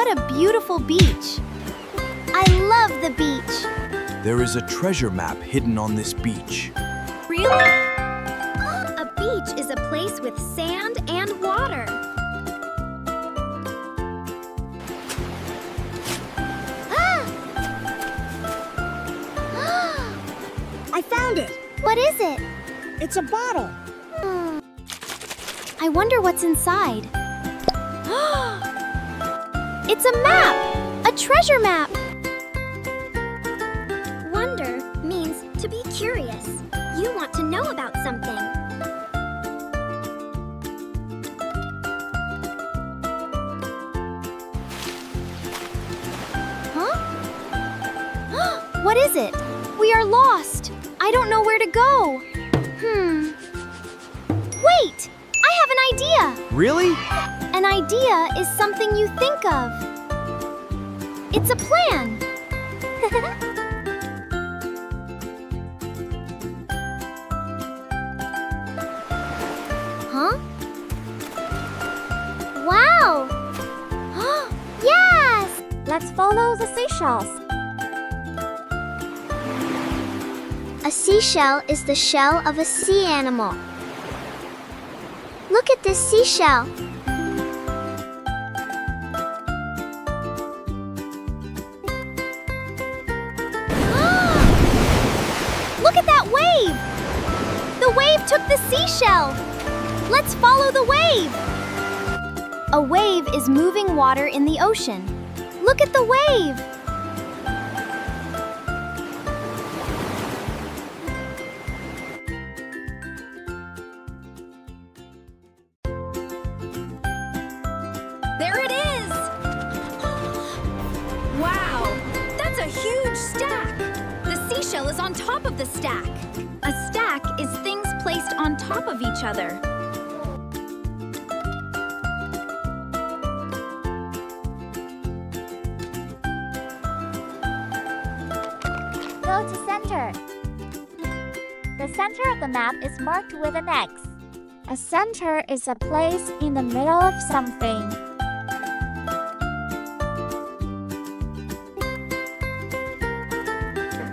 What a beautiful beach! I love the beach! There is a treasure map hidden on this beach. Really? A beach is a place with sand and water. I found it! What is it? It's a bottle. I wonder what's inside. It's a map! A treasure map! Wonder means to be curious. You want to know about something. Huh? What is it? We are lost. I don't know where to go. Wait! I have an idea! Really? An idea is something you think of. It's a plan. Huh? Wow! Yes! Let's follow the seashells. A seashell is the shell of a sea animal. Look at this seashell. Look at that wave! The wave took the seashell. Let's follow the wave. A wave is moving water in the ocean. Look at the wave. There it is! Wow, that's a huge stack! The seashell is on top of the stack. A stack is things placed on top of each other. Go to center. The center of the map is marked with an X. A center is a place in the middle of something.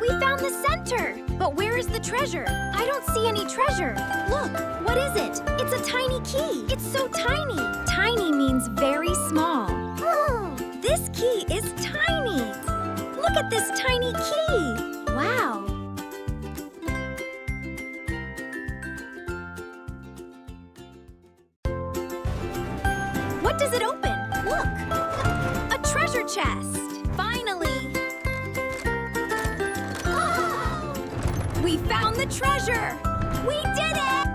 We found the center! But where is the treasure? I don't see any treasure. Look, what is it? It's a tiny key. It's so tiny. Tiny means very small. This key is tiny. Look at this tiny key. Wow. What does it open? Look! A treasure chest! Finally! We found the treasure! We did it!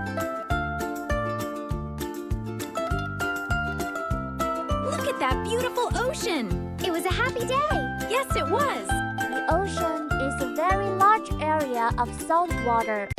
Look at that beautiful ocean! It was a happy day! Yes, it was! The ocean is a very large area of salt water.